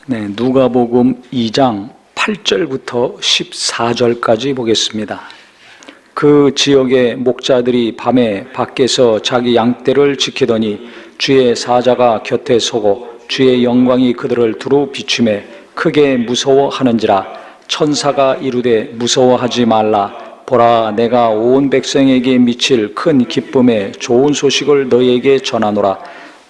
네, 누가복음 2장 8절부터 14절까지 보겠습니다. 그 지역의 목자들이 밤에 밖에서 자기 양떼를 지키더니 주의 사자가 곁에 서고 주의 영광이 그들을 두루 비추매 크게 무서워하는지라. 천사가 이르되 무서워하지 말라. 보라, 내가 온 백성에게 미칠 큰 기쁨의 좋은 소식을 너희에게 전하노라.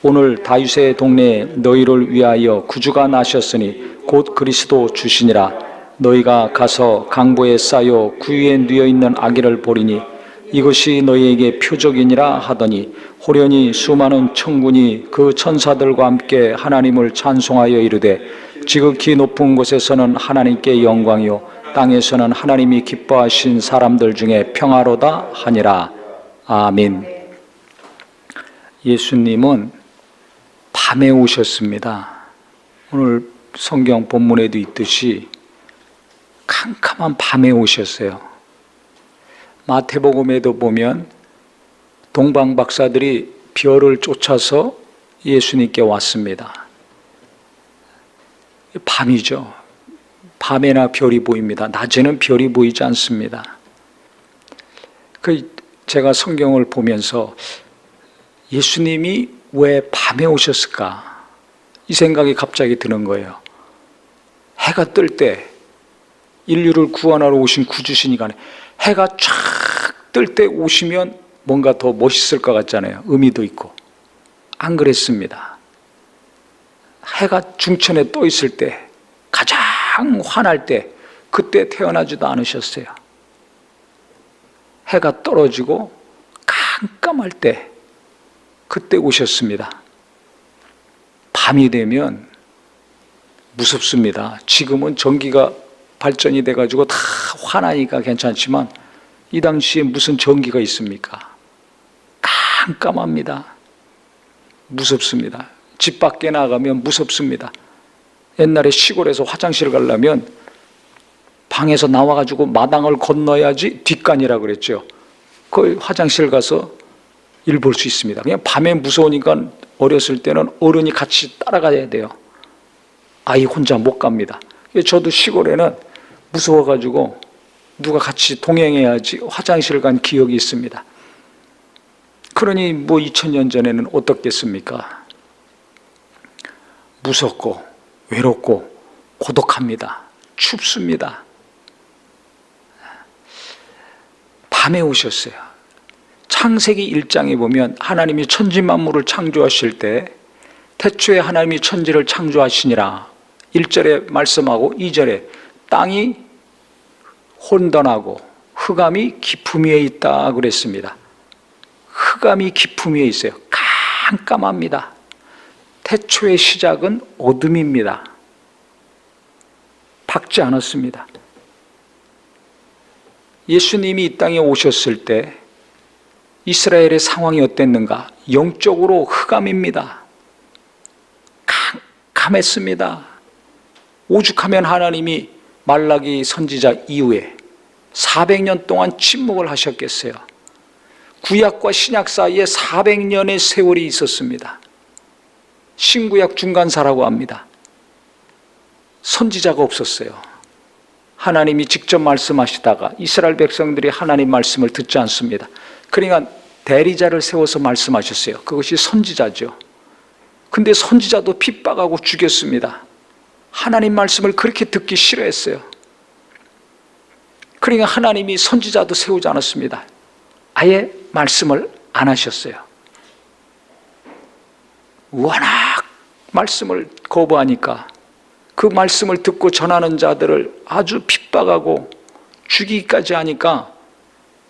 오늘 다윗의 동네에 너희를 위하여 구주가 나셨으니 곧 그리스도 주시니라. 너희가 가서 강보에 쌓여 구유에 누워 있는 아기를 보리니 이것이 너희에게 표적이니라 하더니 호련히 수많은 천군이 그 천사들과 함께 하나님을 찬송하여 이르되 지극히 높은 곳에서는 하나님께 영광이요 땅에서는 하나님이 기뻐하신 사람들 중에 평화로다 하니라. 아멘. 예수님은 밤에 오셨습니다. 오늘 성경 본문에도 있듯이 캄캄한 밤에 오셨어요. 마태복음에도 보면 동방 박사들이 별을 쫓아서 예수님께 왔습니다. 밤이죠. 밤에나 별이 보입니다. 낮에는 별이 보이지 않습니다. 제가 성경을 보면서 예수님이 왜 밤에 오셨을까? 이 생각이 갑자기 드는 거예요. 해가 뜰 때 인류를 구원하러 오신 구주시니까 해가 쫙 뜰 때 오시면 뭔가 더 멋있을 것 같잖아요. 의미도 있고. 안 그랬습니다. 해가 중천에 떠 있을 때 가장 환할 때 그때 태어나지도 않으셨어요. 해가 떨어지고 깜깜할 때 그때 오셨습니다. 밤이 되면 무섭습니다. 지금은 전기가 발전이 돼가지고 다 환하니까 괜찮지만 이 당시에 무슨 전기가 있습니까? 깜깜합니다. 무섭습니다. 집 밖에 나가면 무섭습니다. 옛날에 시골에서 화장실 가려면 방에서 나와가지고 마당을 건너야지 뒷간이라고 그랬죠. 그 화장실 가서 일 볼 수 있습니다. 그냥 밤에 무서우니까 어렸을 때는 어른이 같이 따라가야 돼요. 아이 혼자 못 갑니다. 저도 시골에는 무서워가지고 누가 같이 동행해야지 화장실 간 기억이 있습니다. 그러니 2000년 전에는 어떻겠습니까? 무섭고 외롭고 고독합니다. 춥습니다. 밤에 오셨어요. 창세기 1장에 보면 하나님이 천지 만물을 창조하실 때 태초에 하나님이 천지를 창조하시니라 1절에 말씀하고 2절에 땅이 혼돈하고 흑암이 깊음 위에 있다 그랬습니다. 흑암이 깊음 위에 있어요. 깜깜합니다. 태초의 시작은 어둠입니다. 밝지 않았습니다. 예수님이 이 땅에 오셨을 때 이스라엘의 상황이 어땠는가? 영적으로 흑암입니다. 캄캄했습니다. 오죽하면 하나님이 말라기 선지자 이후에 400년 동안 침묵을 하셨겠어요. 구약과 신약 사이에 400년의 세월이 있었습니다. 신구약 중간사라고 합니다. 선지자가 없었어요. 하나님이 직접 말씀하시다가 이스라엘 백성들이 하나님 말씀을 듣지 않습니다. 그러니까 대리자를 세워서 말씀하셨어요. 그것이 선지자죠. 근데 선지자도 핍박하고 죽였습니다. 하나님 말씀을 그렇게 듣기 싫어했어요. 그러니까 하나님이 선지자도 세우지 않았습니다. 아예 말씀을 안 하셨어요. 워낙 말씀을 거부하니까 그 말씀을 듣고 전하는 자들을 아주 핍박하고 죽이기까지 하니까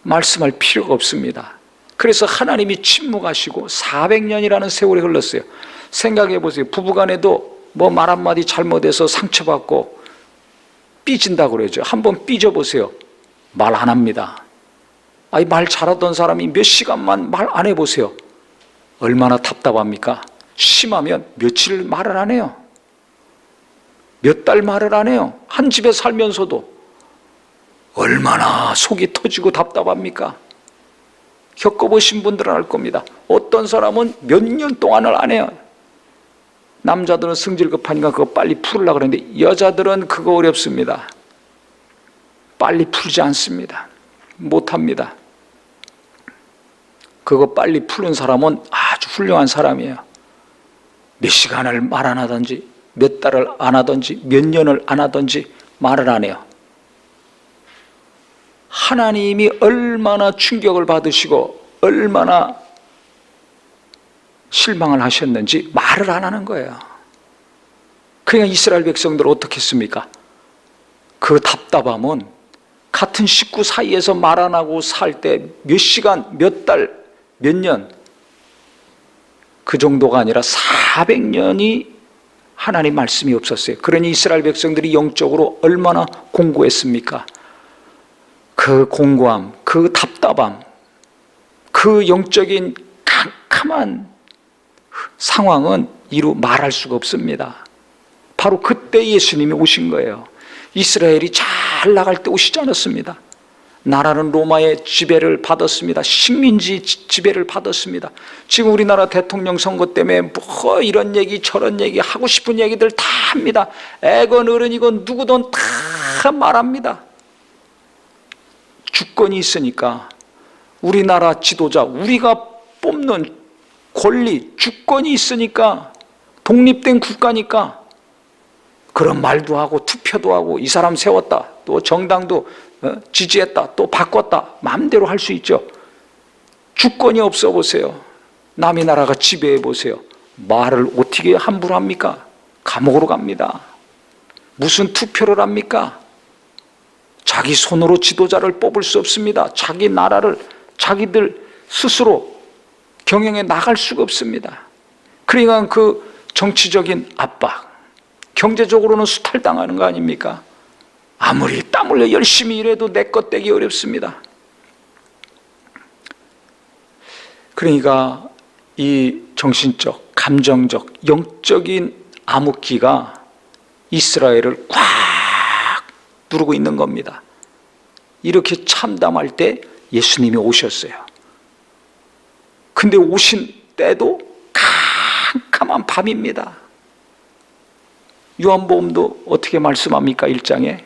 말씀할 필요가 없습니다. 그래서 하나님이 침묵하시고 400년이라는 세월이 흘렀어요. 생각해 보세요. 부부간에도 말 한마디 잘못해서 상처받고 삐진다고 그러죠. 한번 삐져보세요. 말 안 합니다. 말 잘하던 사람이 몇 시간만 말 안 해보세요. 얼마나 답답합니까? 심하면 며칠 말을 안 해요. 몇 달 말을 안 해요. 한 집에 살면서도 얼마나 속이 터지고 답답합니까? 겪어보신 분들은 알 겁니다. 어떤 사람은 몇 년 동안을 안 해요. 남자들은 성질 급하니까 그거 빨리 풀으려고 그러는데 여자들은 그거 어렵습니다. 빨리 풀지 않습니다. 못합니다. 그거 빨리 푸는 사람은 아주 훌륭한 사람이에요. 몇 시간을 말 안 하든지 몇 달을 안 하든지 몇 년을 안 하든지 말을 안 해요. 하나님이 얼마나 충격을 받으시고 얼마나 실망을 하셨는지 말을 안 하는 거예요. 그러니까 이스라엘 백성들 어떻게 했습니까? 그 답답함은 같은 식구 사이에서 말 안 하고 살 때 몇 시간, 몇 달, 몇 년 그 정도가 아니라 400년이 하나님 말씀이 없었어요. 그러니 이스라엘 백성들이 영적으로 얼마나 공고했습니까? 그 공고함, 그 답답함, 그 영적인 캄캄한 상황은 이루 말할 수가 없습니다. 바로 그때 예수님이 오신 거예요. 이스라엘이 잘 나갈 때 오시지 않았습니다. 나라는 로마의 지배를 받았습니다. 식민지 지배를 받았습니다. 지금 우리나라 대통령 선거 때문에 뭐 이런 얘기 저런 얘기 하고 싶은 얘기들 다 합니다. 애건 어른이건 누구든 다 말합니다. 주권이 있으니까 우리나라 지도자, 우리가 뽑는 권리, 주권이 있으니까 독립된 국가니까 그런 말도 하고 투표도 하고 이 사람 세웠다, 또 정당도 지지했다, 또 바꿨다, 마음대로 할 수 있죠. 주권이 없어 보세요. 남의 나라가 지배해 보세요. 말을 어떻게 함부로 합니까? 감옥으로 갑니다. 무슨 투표를 합니까? 자기 손으로 지도자를 뽑을 수 없습니다. 자기 나라를 자기들 스스로 경영해 나갈 수가 없습니다. 그러니까 그 정치적인 압박, 경제적으로는 수탈당하는 거 아닙니까? 아무리 땀 흘려 열심히 일해도 내 것 떼기 어렵습니다. 그러니까 이 정신적, 감정적, 영적인 암흑기가 이스라엘을 꽉 누르고 있는 겁니다. 이렇게 참담할 때 예수님이 오셨어요. 근데 오신 때도 캄캄한 밤입니다. 요한복음도 어떻게 말씀합니까? 1장에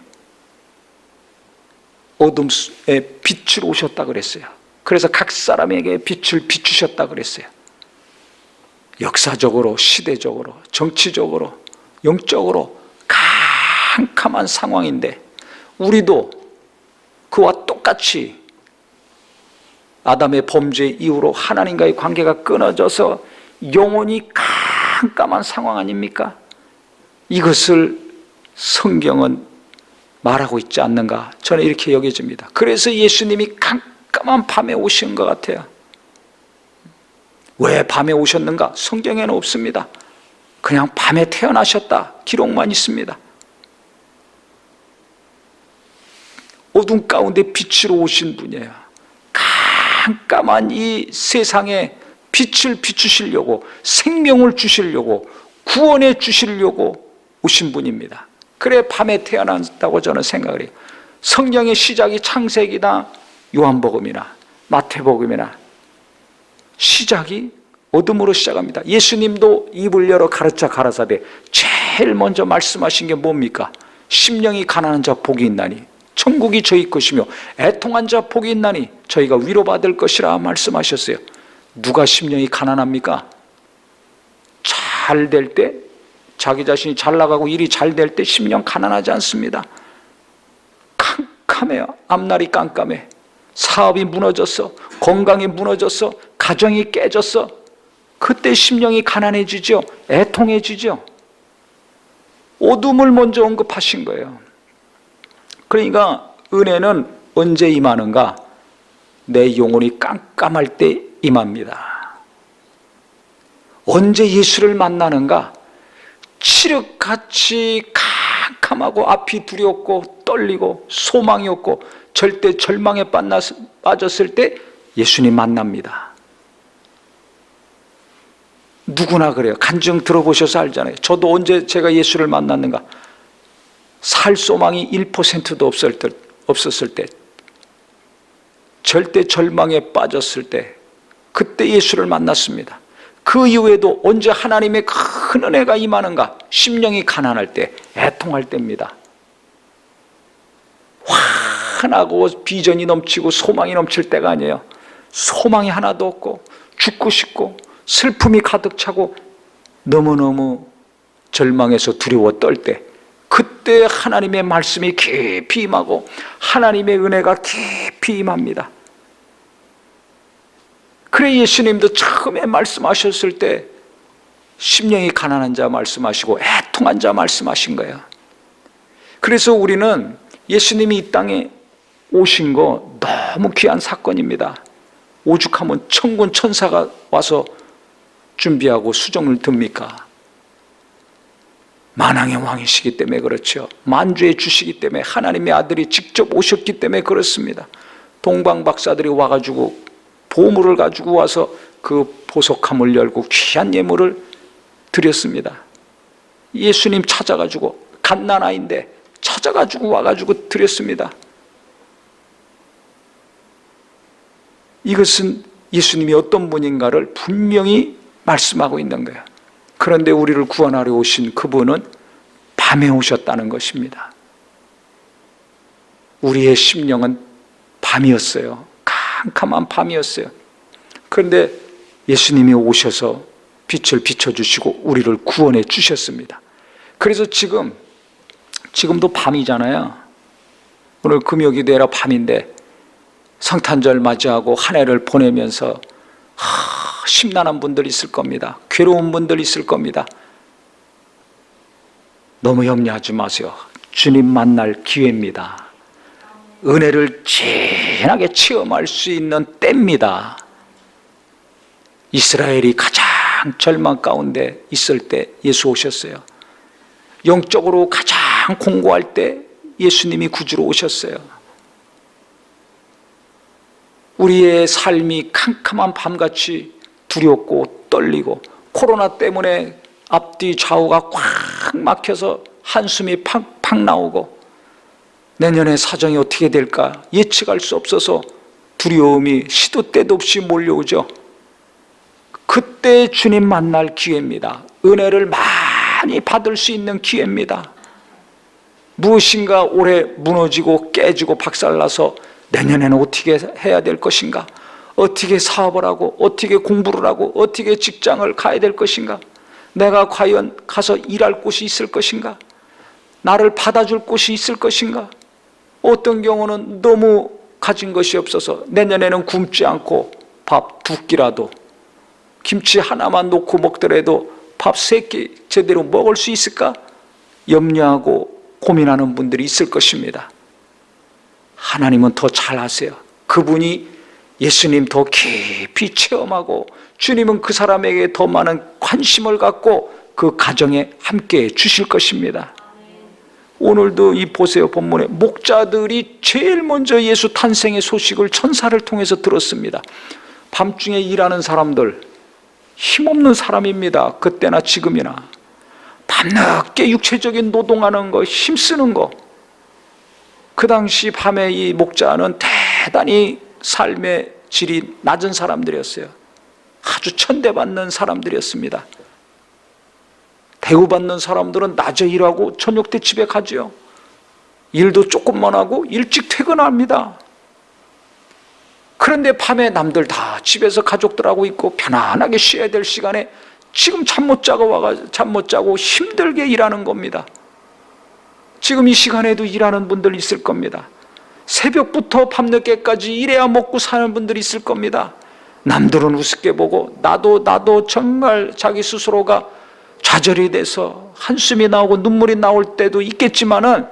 어둠에 빛을 오셨다 그랬어요. 그래서 각 사람에게 빛을 비추셨다 그랬어요. 역사적으로, 시대적으로, 정치적으로, 영적으로 캄캄한 상황인데 우리도 그와 똑같이 아담의 범죄 이후로 하나님과의 관계가 끊어져서 영원히 깜깜한 상황 아닙니까? 이것을 성경은 말하고 있지 않는가? 저는 이렇게 여겨집니다. 그래서 예수님이 깜깜한 밤에 오신 것 같아요. 왜 밤에 오셨는가? 성경에는 없습니다. 그냥 밤에 태어나셨다 기록만 있습니다. 어둠 가운데 빛으로 오신 분이에요. 깜깜한 이 세상에 빛을 비추시려고, 생명을 주시려고, 구원해 주시려고 오신 분입니다. 그래 밤에 태어난다고 저는 생각을 해요. 성경의 시작이 창세기나 요한복음이나 마태복음이나 시작이 어둠으로 시작합니다. 예수님도 입을 열어 가르쳐 가라사대 제일 먼저 말씀하신 게 뭡니까? 심령이 가난한 자 복이 있나니 천국이 저희 것이며 애통한 자 복이 있나니 저희가 위로받을 것이라 말씀하셨어요. 누가 심령이 가난합니까? 잘 될 때, 자기 자신이 잘 나가고 일이 잘 될 때 심령 가난하지 않습니다. 캄캄해요. 앞날이 깜깜해. 사업이 무너졌어, 건강이 무너졌어, 가정이 깨졌어. 그때 심령이 가난해지죠. 애통해지죠. 어둠을 먼저 언급하신 거예요. 그러니까 은혜는 언제 임하는가? 내 영혼이 깜깜할 때 임합니다. 언제 예수를 만나는가? 칠흑같이 캄캄하고 앞이 두렵고 떨리고 소망이 없고 절대 절망에 빠졌을 때 예수님 만납니다. 누구나 그래요. 간증 들어보셔서 알잖아요. 저도 언제 제가 예수를 만났는가? 살 소망이 1%도 없었을 때, 절대 절망에 빠졌을 때, 그때 예수를 만났습니다. 그 이후에도 언제 하나님의 큰 은혜가 임하는가? 심령이 가난할 때, 애통할 때입니다. 환하고 비전이 넘치고 소망이 넘칠 때가 아니에요. 소망이 하나도 없고 죽고 싶고 슬픔이 가득 차고 너무너무 절망해서 두려워 떨 때, 그때 하나님의 말씀이 깊이 임하고 하나님의 은혜가 깊이 임합니다. 그래 예수님도 처음에 말씀하셨을 때 심령이 가난한 자 말씀하시고 애통한 자 말씀하신 거예요. 그래서 우리는 예수님이 이 땅에 오신 거 너무 귀한 사건입니다. 오죽하면 천군 천사가 와서 준비하고 수정을 듭니까? 만왕의 왕이시기 때문에 그렇죠. 만주의 주시기 때문에, 하나님의 아들이 직접 오셨기 때문에 그렇습니다. 동방 박사들이 와가지고 보물을 가지고 와서 그 보석함을 열고 귀한 예물을 드렸습니다. 예수님 찾아가지고, 갓난아이인데 찾아가지고 와가지고 드렸습니다. 이것은 예수님이 어떤 분인가를 분명히 말씀하고 있는 거예요. 그런데 우리를 구원하러 오신 그분은 밤에 오셨다는 것입니다. 우리의 심령은 밤이었어요. 캄캄한 밤이었어요. 그런데 예수님이 오셔서 빛을 비춰주시고 우리를 구원해 주셨습니다. 그래서 지금도 밤이잖아요. 오늘 금요기도라 밤인데 성탄절 맞이하고 한 해를 보내면서 심란한 분들 있을 겁니다. 괴로운 분들 있을 겁니다. 너무 염려하지 마세요. 주님 만날 기회입니다. 은혜를 진하게 체험할 수 있는 때입니다. 이스라엘이 가장 절망 가운데 있을 때 예수 오셨어요. 영적으로 가장 공고할 때 예수님이 구주로 오셨어요. 우리의 삶이 캄캄한 밤같이 두렵고 떨리고 코로나 때문에 앞뒤 좌우가 꽉 막혀서 한숨이 팍팍 나오고 내년에 사정이 어떻게 될까 예측할 수 없어서 두려움이 시도 때도 없이 몰려오죠. 그때 주님 만날 기회입니다. 은혜를 많이 받을 수 있는 기회입니다. 무엇인가 올해 무너지고 깨지고 박살나서 내년에는 어떻게 해야 될 것인가? 어떻게 사업을 하고 어떻게 공부를 하고 어떻게 직장을 가야 될 것인가? 내가 과연 가서 일할 곳이 있을 것인가? 나를 받아줄 곳이 있을 것인가? 어떤 경우는 너무 가진 것이 없어서 내년에는 굶지 않고 밥 2끼라도 김치 하나만 놓고 먹더라도 밥 3끼 제대로 먹을 수 있을까? 염려하고 고민하는 분들이 있을 것입니다. 하나님은 더 잘 아세요. 그분이 예수님 더 깊이 체험하고 주님은 그 사람에게 더 많은 관심을 갖고 그 가정에 함께 주실 것입니다. 오늘도 이 보세요. 본문에 목자들이 제일 먼저 예수 탄생의 소식을 천사를 통해서 들었습니다. 밤중에 일하는 사람들, 힘없는 사람입니다. 그때나 지금이나 밤늦게 육체적인 노동하는 거, 힘쓰는 거. 그 당시 밤에 이 목자는 대단히 삶의 질이 낮은 사람들이었어요. 아주 천대받는 사람들이었습니다. 대우받는 사람들은 낮에 일하고 저녁 때 집에 가죠. 일도 조금만 하고 일찍 퇴근합니다. 그런데 밤에 남들 다 집에서 가족들하고 있고 편안하게 쉬어야 될 시간에 지금 잠 못 자고 힘들게 일하는 겁니다. 지금 이 시간에도 일하는 분들 있을 겁니다. 새벽부터 밤늦게까지 일해야 먹고 사는 분들이 있을 겁니다. 남들은 우습게 보고 나도 정말 자기 스스로가 좌절이 돼서 한숨이 나오고 눈물이 나올 때도 있겠지만은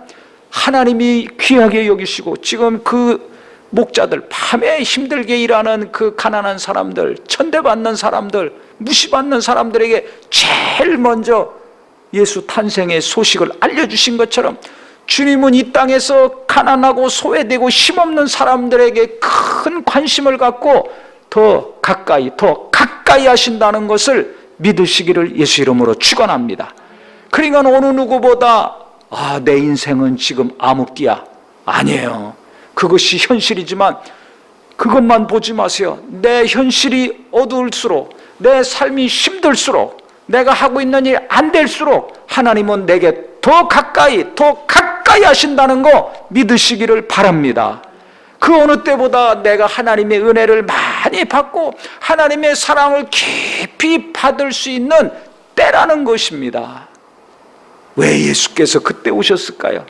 하나님이 귀하게 여기시고 지금 그 목자들, 밤에 힘들게 일하는 그 가난한 사람들, 천대받는 사람들, 무시받는 사람들에게 제일 먼저 예수 탄생의 소식을 알려주신 것처럼 주님은 이 땅에서 가난하고 소외되고 힘없는 사람들에게 큰 관심을 갖고 더 가까이 하신다는 것을 믿으시기를 예수 이름으로 축원합니다. 그러니까 어느 누구보다 내 인생은 지금 암흑기야. 아니에요. 그것이 현실이지만 그것만 보지 마세요. 내 현실이 어두울수록 내 삶이 힘들수록, 내가 하고 있는 일 안 될수록 하나님은 내게 더 가까이 하신다는 거 믿으시기를 바랍니다. 그 어느 때보다 내가 하나님의 은혜를 많이 받고 하나님의 사랑을 깊이 받을 수 있는 때라는 것입니다. 왜 예수께서 그때 오셨을까요?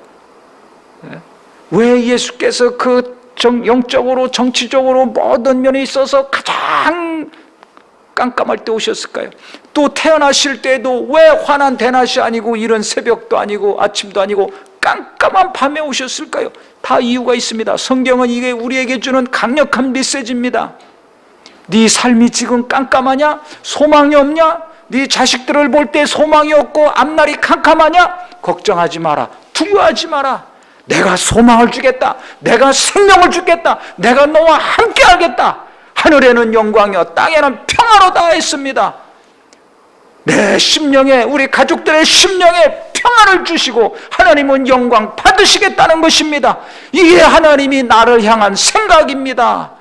왜 예수께서 그 영적으로 정치적으로 모든 면에 있어서 가장 깜깜할 때 오셨을까요? 또 태어나실 때도 왜 환한 대낮이 아니고 이른 새벽도 아니고 아침도 아니고 깜깜한 밤에 오셨을까요? 다 이유가 있습니다. 성경은 이게 우리에게 주는 강력한 메시지입니다. 네 삶이 지금 깜깜하냐? 소망이 없냐? 네 자식들을 볼 때 소망이 없고 앞날이 캄캄하냐? 걱정하지 마라. 두려워하지 마라. 내가 소망을 주겠다. 내가 생명을 주겠다. 내가 너와 함께 하겠다. 하늘에는 영광이요 땅에는 평화로다 했습니다. 내 심령에, 우리 가족들의 심령에 평화를 주시고 하나님은 영광 받으시겠다는 것입니다. 이게 하나님이 나를 향한 생각입니다.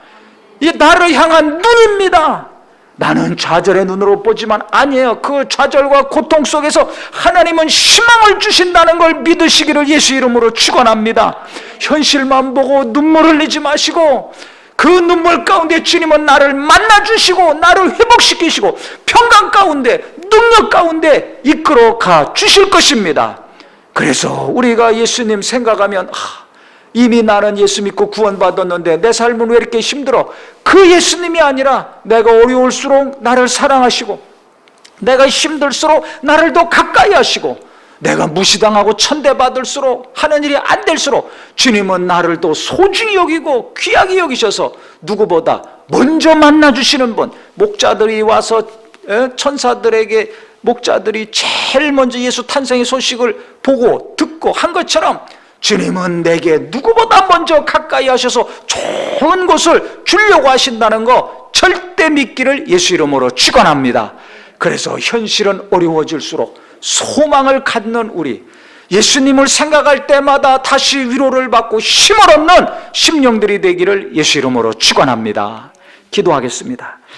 이게 나를 향한 눈입니다. 나는 좌절의 눈으로 보지만 아니에요. 그 좌절과 고통 속에서 하나님은 희망을 주신다는 걸 믿으시기를 예수 이름으로 축원합니다. 현실만 보고 눈물 흘리지 마시고 그 눈물 가운데 주님은 나를 만나주시고 나를 회복시키시고 평강 가운데 능력 가운데 이끌어 가 주실 것입니다. 그래서 우리가 예수님 생각하면 이미 나는 예수 믿고 구원받았는데 내 삶은 왜 이렇게 힘들어? 그 예수님이 아니라 내가 어려울수록 나를 사랑하시고 내가 힘들수록 나를 더 가까이 하시고 내가 무시당하고 천대받을수록 하는 일이 안 될수록 주님은 나를 더 소중히 여기고 귀하게 여기셔서 누구보다 먼저 만나주시는 분, 목자들이 와서 천사들에게 목자들이 제일 먼저 예수 탄생의 소식을 보고 듣고 한 것처럼 주님은 내게 누구보다 먼저 가까이 하셔서 좋은 것을 주려고 하신다는 거 절대 믿기를 예수 이름으로 축원합니다. 그래서 현실은 어려워질수록 소망을 갖는 우리, 예수님을 생각할 때마다 다시 위로를 받고 힘을 얻는 심령들이 되기를 예수 이름으로 축원합니다. 기도하겠습니다.